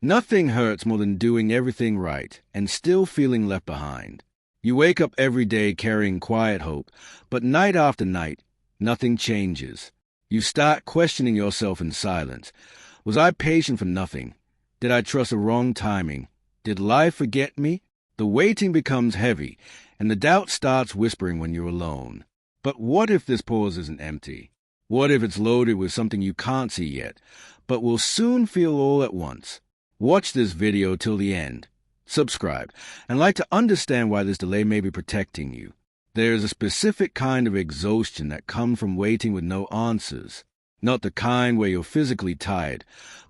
Nothing hurts more than doing everything right and still feeling left behind. You wake up every day carrying quiet hope, but night after night, nothing changes. You start questioning yourself in silence. Was I patient for nothing? Did I trust the wrong timing? Did life forget me? The waiting becomes heavy, and the doubt starts whispering when you're alone. But what if this pause isn't empty? What if it's loaded with something you can't see yet, but will soon feel all at once? Watch this video till the end. Subscribe, and like to understand why this delay may be protecting you. There is a specific kind of exhaustion that comes from waiting with no answers. Not the kind where you're physically tired,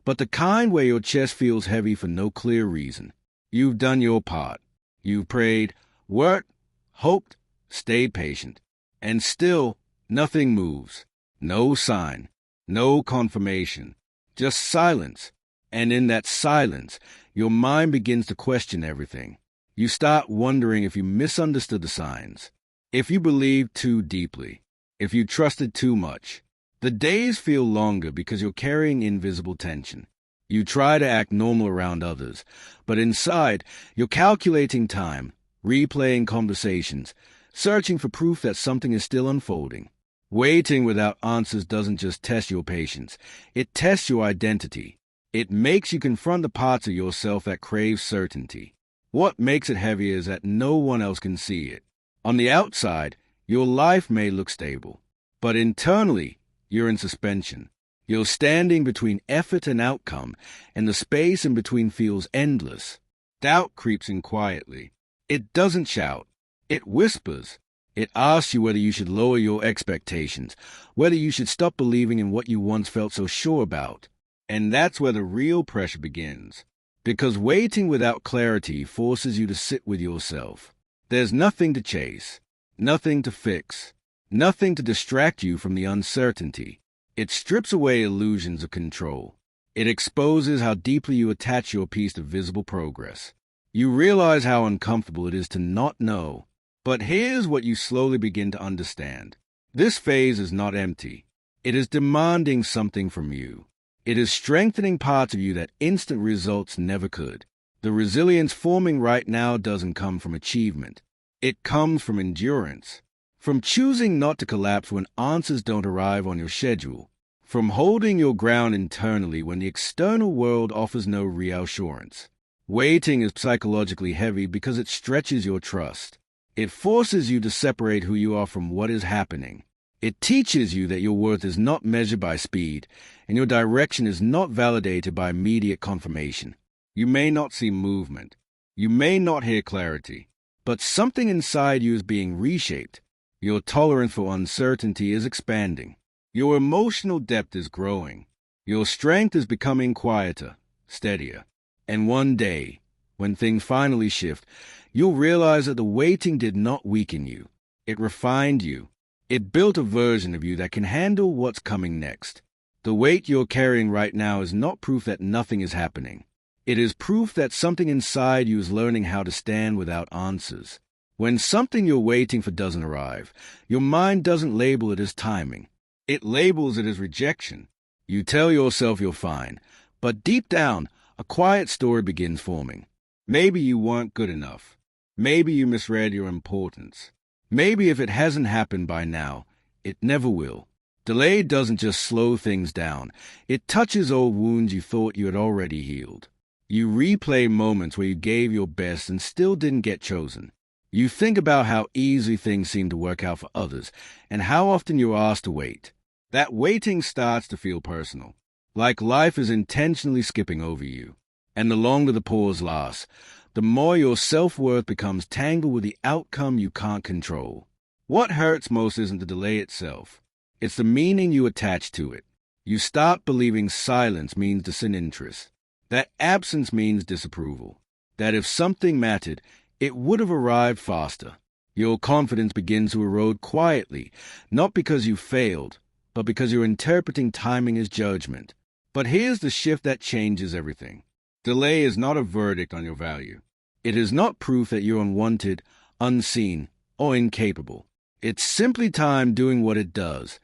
but the kind where your chest feels heavy for no clear reason. You've done your part. You've prayed, worked, hoped, stayed patient. And still, nothing moves. No sign. No confirmation. Just silence. And in that silence, your mind begins to question everything. You start wondering if you misunderstood the signs, if you believed too deeply, if you trusted too much. The days feel longer because you're carrying invisible tension. You try to act normal around others, but inside, you're calculating time, replaying conversations, searching for proof that something is still unfolding. Waiting without answers doesn't just test your patience, it tests your identity. It makes you confront the parts of yourself that crave certainty. What makes it heavy is that no one else can see it. On the outside, your life may look stable, but internally, you're in suspension. You're standing between effort and outcome, and the space in between feels endless. Doubt creeps in quietly. It doesn't shout. It whispers. It asks you whether you should lower your expectations, whether you should stop believing in what you once felt so sure about. And that's where the real pressure begins. Because waiting without clarity forces you to sit with yourself. There's nothing to chase, nothing to fix, nothing to distract you from the uncertainty. It strips away illusions of control. It exposes how deeply you attach your peace to visible progress. You realize how uncomfortable it is to not know. But here's what you slowly begin to understand. This phase is not empty. It is demanding something from you. It is strengthening parts of you that instant results never could. The resilience forming right now doesn't come from achievement. It comes from endurance. From choosing not to collapse when answers don't arrive on your schedule. From holding your ground internally when the external world offers no reassurance. Waiting is psychologically heavy because it stretches your trust. It forces you to separate who you are from what is happening. It teaches you that your worth is not measured by speed, and your direction is not validated by immediate confirmation. You may not see movement. You may not hear clarity. But something inside you is being reshaped. Your tolerance for uncertainty is expanding. Your emotional depth is growing. Your strength is becoming quieter, steadier. And one day, when things finally shift, you'll realize that the waiting did not weaken you. It refined you. It built a version of you that can handle what's coming next. The weight you're carrying right now is not proof that nothing is happening. It is proof that something inside you is learning how to stand without answers. When something you're waiting for doesn't arrive, your mind doesn't label it as timing. It labels it as rejection. You tell yourself you're fine, but deep down, a quiet story begins forming. Maybe you weren't good enough. Maybe you misread your importance. Maybe if it hasn't happened by now, it never will. Delay doesn't just slow things down. It touches old wounds you thought you had already healed. You replay moments where you gave your best and still didn't get chosen. You think about how easily things seem to work out for others and how often you're asked to wait. That waiting starts to feel personal, like life is intentionally skipping over you. And the longer the pause lasts, the more your self-worth becomes tangled with the outcome you can't control. What hurts most isn't the delay itself. It's the meaning you attach to it. You start believing silence means disinterest, that absence means disapproval, that if something mattered, it would have arrived faster. Your confidence begins to erode quietly, not because you failed, but because you're interpreting timing as judgment. But here's the shift that changes everything. Delay is not a verdict on your value. It is not proof that you're unwanted, unseen, or incapable. It's simply time doing what it does,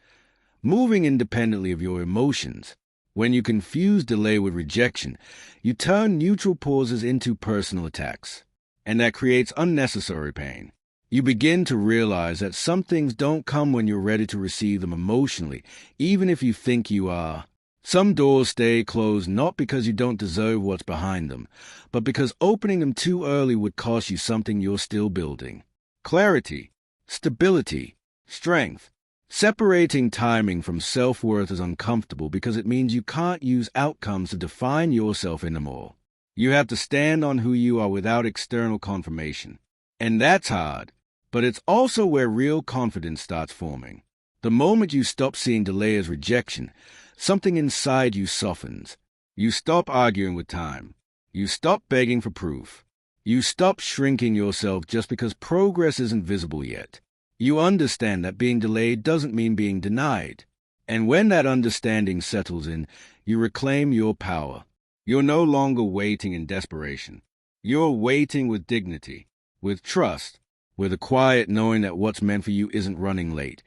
moving independently of your emotions, When you confuse delay with rejection, you turn neutral pauses into personal attacks, and that creates unnecessary pain. You begin to realize that some things don't come when you're ready to receive them emotionally, even if you think you are. Some doors stay closed not because you don't deserve what's behind them, but because opening them too early would cost you something you're still building. Clarity, stability, strength. Separating timing from self-worth is uncomfortable because it means you can't use outcomes to define yourself anymore. You have to stand on who you are without external confirmation. And that's hard, but it's also where real confidence starts forming. The moment you stop seeing delay as rejection, something inside you softens. You stop arguing with time. You stop begging for proof. You stop shrinking yourself just because progress isn't visible yet. You understand that being delayed doesn't mean being denied. And when that understanding settles in, you reclaim your power. You're no longer waiting in desperation. You're waiting with dignity, with trust, with a quiet knowing that what's meant for you isn't running late.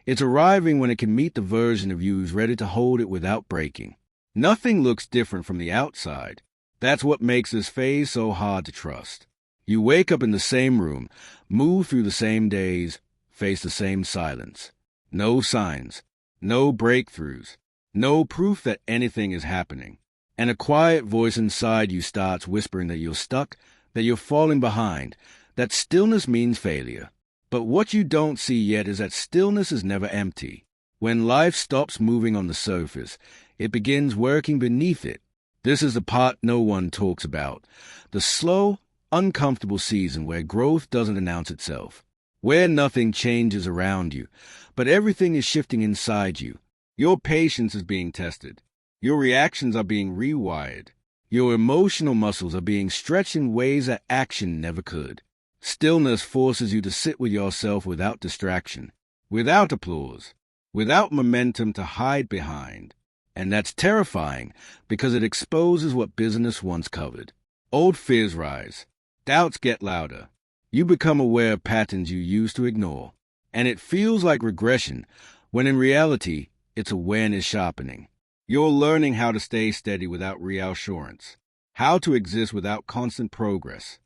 It's arriving when it can meet the version of you who's ready to hold it without breaking. Nothing looks different from the outside. That's what makes this phase so hard to trust. You wake up in the same room, move through the same days, face the same silence. No signs, no breakthroughs, no proof that anything is happening. And a quiet voice inside you starts whispering that you're stuck, that you're falling behind, that stillness means failure. But what you don't see yet is that stillness is never empty. When life stops moving on the surface, it begins working beneath it. This is the part no one talks about. The slow, uncomfortable season where growth doesn't announce itself. Where nothing changes around you, but everything is shifting inside you. Your patience is being tested. Your reactions are being rewired. Your emotional muscles are being stretched in ways that action never could. Stillness forces you to sit with yourself without distraction, without applause, without momentum to hide behind. And that's terrifying because it exposes what business once covered. Old fears rise. Doubts get louder. You become aware of patterns you used to ignore. And it feels like regression, when in reality, it's awareness sharpening. You're learning how to stay steady without reassurance, how to exist without constant progress,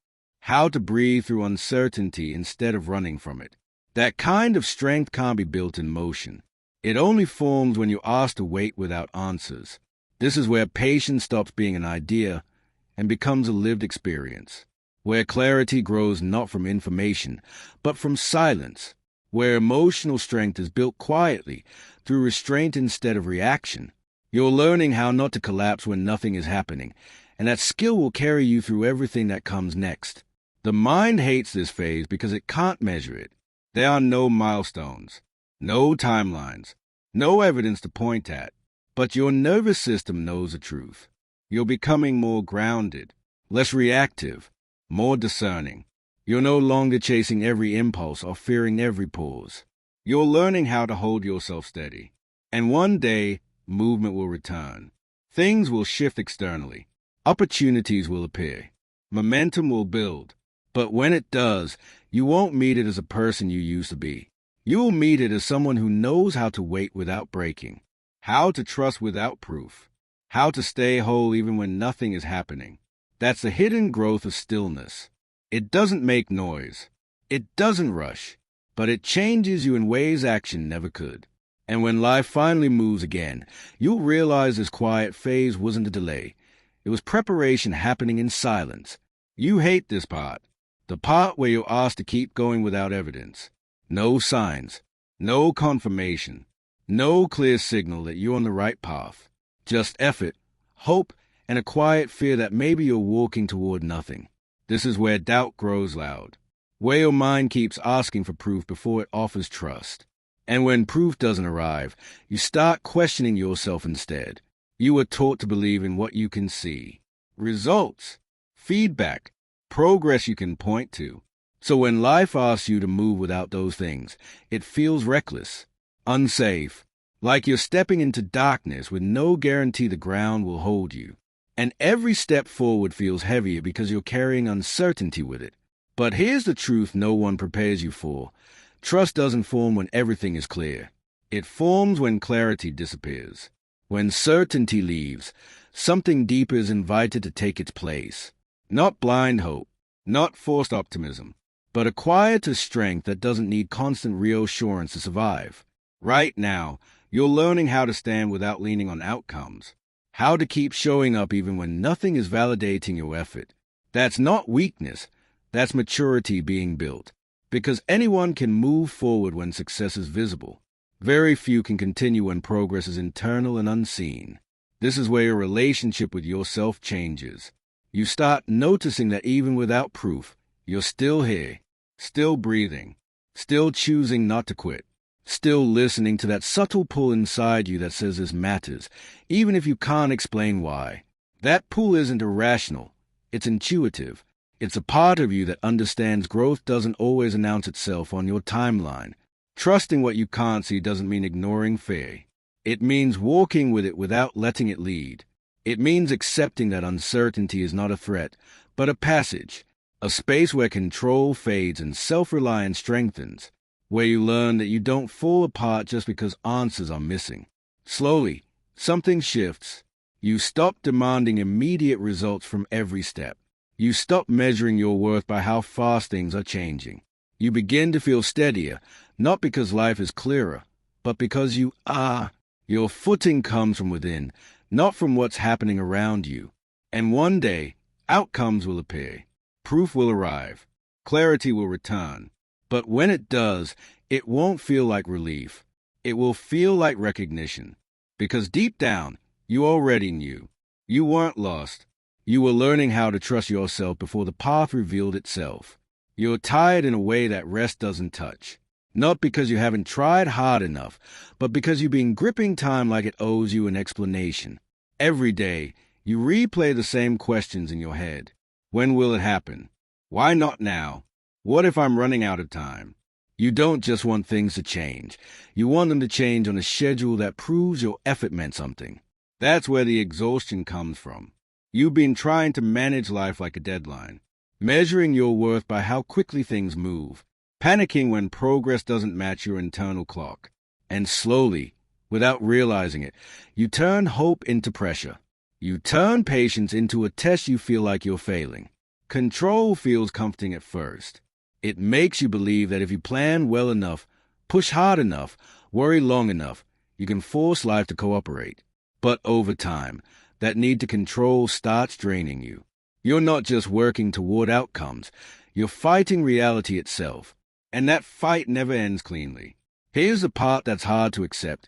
how to breathe through uncertainty instead of running from it. That kind of strength can't be built in motion. It only forms when you're asked to wait without answers. This is where patience stops being an idea and becomes a lived experience, where clarity grows not from information, but from silence, where emotional strength is built quietly through restraint instead of reaction. You're learning how not to collapse when nothing is happening, and that skill will carry you through everything that comes next. The mind hates this phase because it can't measure it. There are no milestones, no timelines, no evidence to point at, but your nervous system knows the truth. You're becoming more grounded, less reactive, more discerning. You're no longer chasing every impulse or fearing every pause. You're learning how to hold yourself steady. And one day, movement will return. Things will shift externally. Opportunities will appear. Momentum will build. But when it does, you won't meet it as a person you used to be. You will meet it as someone who knows how to wait without breaking, how to trust without proof, how to stay whole even when nothing is happening. That's the hidden growth of stillness. It doesn't make noise. It doesn't rush. But it changes you in ways action never could. And when life finally moves again, you'll realize this quiet phase wasn't a delay. It was preparation happening in silence. You hate this part. The part where you're asked to keep going without evidence. No signs. No confirmation. No clear signal that you're on the right path. Just effort, hope, and a quiet fear that maybe you're walking toward nothing. This is where doubt grows loud. Where your mind keeps asking for proof before it offers trust. And when proof doesn't arrive, you start questioning yourself instead. You were taught to believe in what you can see. Results, feedback, progress you can point to. So when life asks you to move without those things, it feels reckless, unsafe, like you're stepping into darkness with no guarantee the ground will hold you. And every step forward feels heavier because you're carrying uncertainty with it. But here's the truth no one prepares you for. Trust doesn't form when everything is clear. It forms when clarity disappears. When certainty leaves, something deeper is invited to take its place. Not blind hope, not forced optimism, but a quieter strength that doesn't need constant reassurance to survive. Right now, you're learning how to stand without leaning on outcomes, how to keep showing up even when nothing is validating your effort. That's not weakness, that's maturity being built. Because anyone can move forward when success is visible. Very few can continue when progress is internal and unseen. This is where your relationship with yourself changes. You start noticing that even without proof, you're still here, still breathing, still choosing not to quit, still listening to that subtle pull inside you that says this matters, even if you can't explain why. That pull isn't irrational, it's intuitive. It's a part of you that understands growth doesn't always announce itself on your timeline. Trusting what you can't see doesn't mean ignoring fear. It means walking with it without letting it lead. It means accepting that uncertainty is not a threat, but a passage, a space where control fades and self-reliance strengthens, where you learn that you don't fall apart just because answers are missing. Slowly, something shifts. You stop demanding immediate results from every step. You stop measuring your worth by how fast things are changing. You begin to feel steadier, not because life is clearer, but because you are. Your footing comes from within, not from what's happening around you. And one day, outcomes will appear. Proof will arrive. Clarity will return. But when it does, it won't feel like relief. It will feel like recognition. Because deep down, you already knew. You weren't lost. You were learning how to trust yourself before the path revealed itself. You're tired in a way that rest doesn't touch. Not because you haven't tried hard enough, but because you've been gripping time like it owes you an explanation. Every day, you replay the same questions in your head. When will it happen? Why not now? What if I'm running out of time? You don't just want things to change. You want them to change on a schedule that proves your effort meant something. That's where the exhaustion comes from. You've been trying to manage life like a deadline, measuring your worth by how quickly things move, panicking when progress doesn't match your internal clock. And slowly, without realizing it, you turn hope into pressure. You turn patience into a test you feel like you're failing. Control feels comforting at first. It makes you believe that if you plan well enough, push hard enough, worry long enough, you can force life to cooperate. But over time, that need to control starts draining you. You're not just working toward outcomes, you're fighting reality itself. And that fight never ends cleanly. Here's the part that's hard to accept.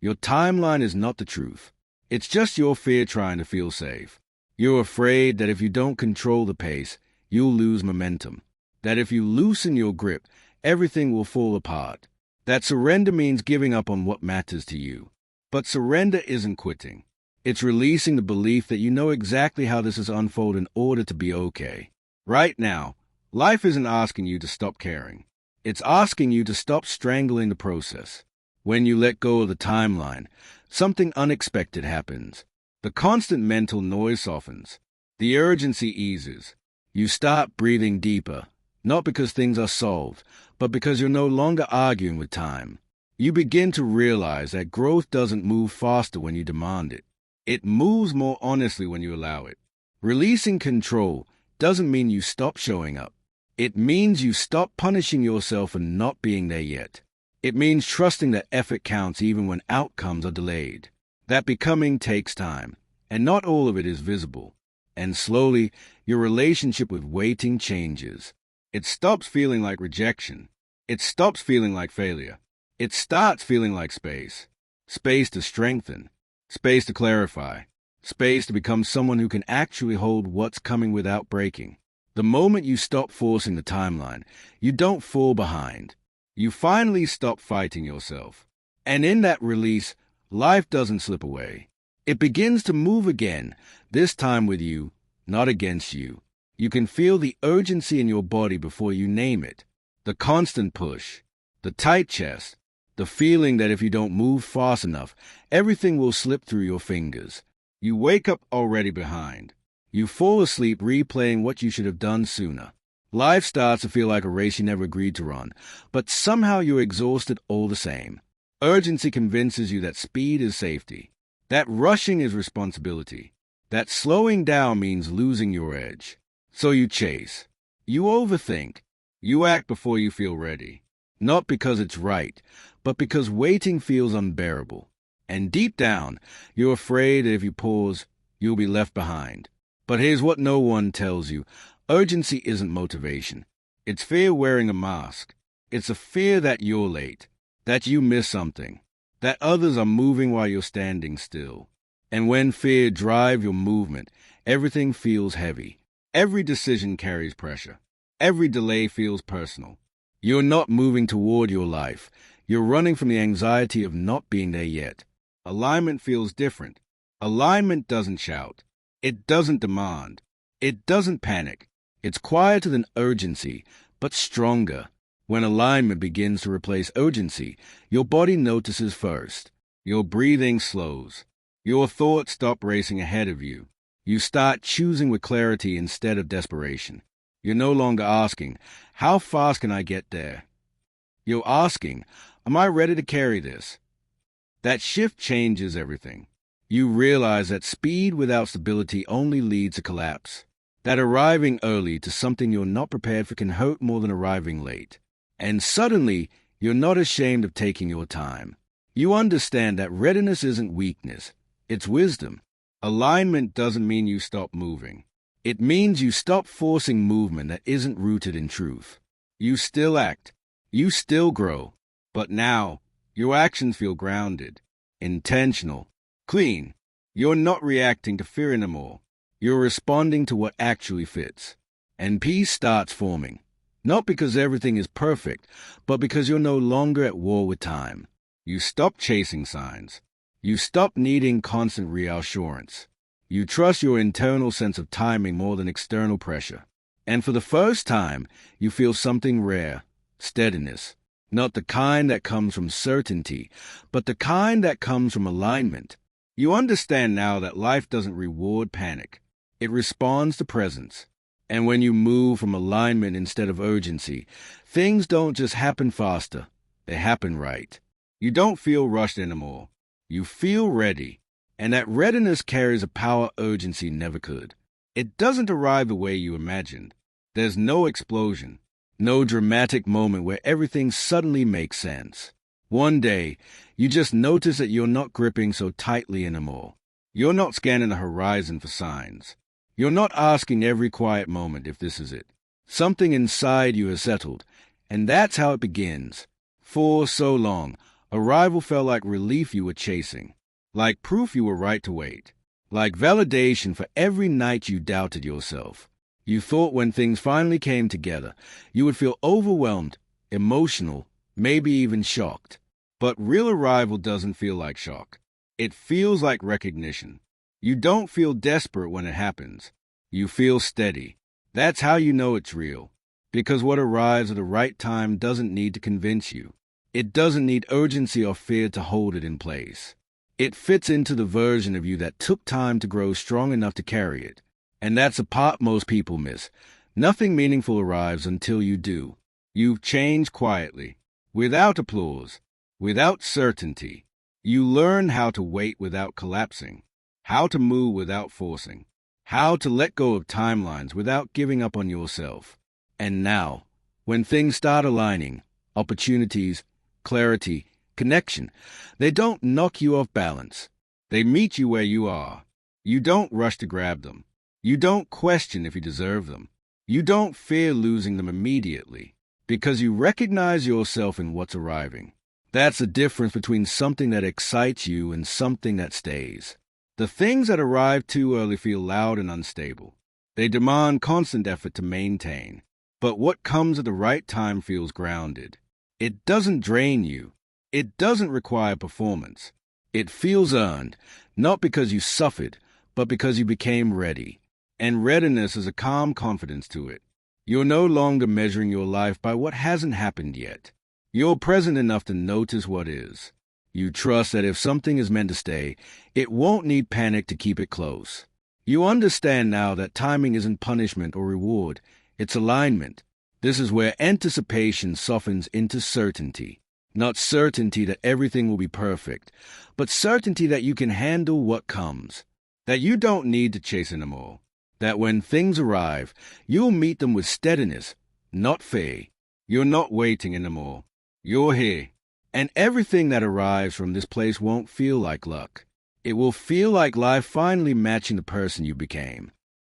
Your timeline is not the truth. It's just your fear trying to feel safe. You're afraid that if you don't control the pace, you'll lose momentum. That if you loosen your grip, everything will fall apart. That surrender means giving up on what matters to you. But surrender isn't quitting. It's releasing the belief that you know exactly how this is unfold in order to be okay. Right now, life isn't asking you to stop caring. It's asking you to stop strangling the process. When you let go of the timeline, something unexpected happens. The constant mental noise softens. The urgency eases. You start breathing deeper, not because things are solved, but because you're no longer arguing with time. You begin to realize that growth doesn't move faster when you demand it. It moves more honestly when you allow it. Releasing control doesn't mean you stop showing up. It means you stop punishing yourself for not being there yet. It means trusting that effort counts even when outcomes are delayed. That becoming takes time, and not all of it is visible. And slowly, your relationship with waiting changes. It stops feeling like rejection. It stops feeling like failure. It starts feeling like space. Space to strengthen. Space to clarify. Space to become someone who can actually hold what's coming without breaking. The moment you stop forcing the timeline, you don't fall behind. You finally stop fighting yourself. And in that release, life doesn't slip away. It begins to move again, this time with you, not against you. You can feel the urgency in your body before you name it. The constant push, the tight chest, the feeling that if you don't move fast enough, everything will slip through your fingers. You wake up already behind. You fall asleep replaying what you should have done sooner. Life starts to feel like a race you never agreed to run, but somehow you're exhausted all the same. Urgency convinces you that speed is safety. That rushing is responsibility. That slowing down means losing your edge. So you chase. You overthink. You act before you feel ready. Not because it's right, but because waiting feels unbearable. And deep down, you're afraid that if you pause, you'll be left behind. But here's what no one tells you. Urgency isn't motivation. It's fear wearing a mask. It's a fear that you're late, that you miss something, that others are moving while you're standing still. And when fear drives your movement, everything feels heavy. Every decision carries pressure. Every delay feels personal. You're not moving toward your life. You're running from the anxiety of not being there yet. Alignment feels different. Alignment doesn't shout. It doesn't demand. It doesn't panic. It's quieter than urgency, but stronger. When alignment begins to replace urgency, your body notices first. Your breathing slows. Your thoughts stop racing ahead of you. You start choosing with clarity instead of desperation. You're no longer asking, how fast can I get there? You're asking, am I ready to carry this? That shift changes everything. You realize that speed without stability only leads to collapse. That arriving early to something you're not prepared for can hurt more than arriving late. And suddenly, you're not ashamed of taking your time. You understand that readiness isn't weakness. It's wisdom. Alignment doesn't mean you stop moving. It means you stop forcing movement that isn't rooted in truth. You still act. You still grow. But now, your actions feel grounded, intentional, clean. You're not reacting to fear anymore. You're responding to what actually fits. And peace starts forming. Not because everything is perfect, but because you're no longer at war with time. You stop chasing signs. You stop needing constant reassurance. You trust your internal sense of timing more than external pressure. And for the first time, you feel something rare, steadiness. Not the kind that comes from certainty, but the kind that comes from alignment. You understand now that life doesn't reward panic. It responds to presence. And when you move from alignment instead of urgency, things don't just happen faster, they happen right. You don't feel rushed anymore. You feel ready. And that readiness carries a power urgency never could. It doesn't arrive the way you imagined. There's no explosion, no dramatic moment where everything suddenly makes sense. One day, you just notice that you're not gripping so tightly anymore. You're not scanning the horizon for signs. You're not asking every quiet moment if this is it. Something inside you has settled, and that's how it begins. For so long, arrival felt like relief you were chasing, like proof you were right to wait, like validation for every night you doubted yourself. You thought when things finally came together, you would feel overwhelmed, emotional, maybe even shocked. But real arrival doesn't feel like shock. It feels like recognition. You don't feel desperate when it happens. You feel steady. That's how you know it's real. Because what arrives at the right time doesn't need to convince you. It doesn't need urgency or fear to hold it in place. It fits into the version of you that took time to grow strong enough to carry it. And that's a part most people miss. Nothing meaningful arrives until you do. You've changed quietly, without applause, without certainty. You learn how to wait without collapsing, how to move without forcing, how to let go of timelines without giving up on yourself. And now, when things start aligning, opportunities, clarity, connection, they don't knock you off balance. They meet you where you are. You don't rush to grab them. You don't question if you deserve them. You don't fear losing them immediately, because you recognize yourself in what's arriving. That's the difference between something that excites you and something that stays. The things that arrive too early feel loud and unstable. They demand constant effort to maintain. But what comes at the right time feels grounded. It doesn't drain you. It doesn't require performance. It feels earned, not because you suffered, but because you became ready. And readiness has a calm confidence to it. You're no longer measuring your life by what hasn't happened yet. You're present enough to notice what is. You trust that if something is meant to stay, it won't need panic to keep it close. You understand now that timing isn't punishment or reward, it's alignment. This is where anticipation softens into certainty. Not certainty that everything will be perfect, but certainty that you can handle what comes. That you don't need to chase anymore. That when things arrive, you'll meet them with steadiness, not fear. You're not waiting anymore. You're here. And everything that arrives from this place won't feel like luck. It will feel like life finally matching the person you became.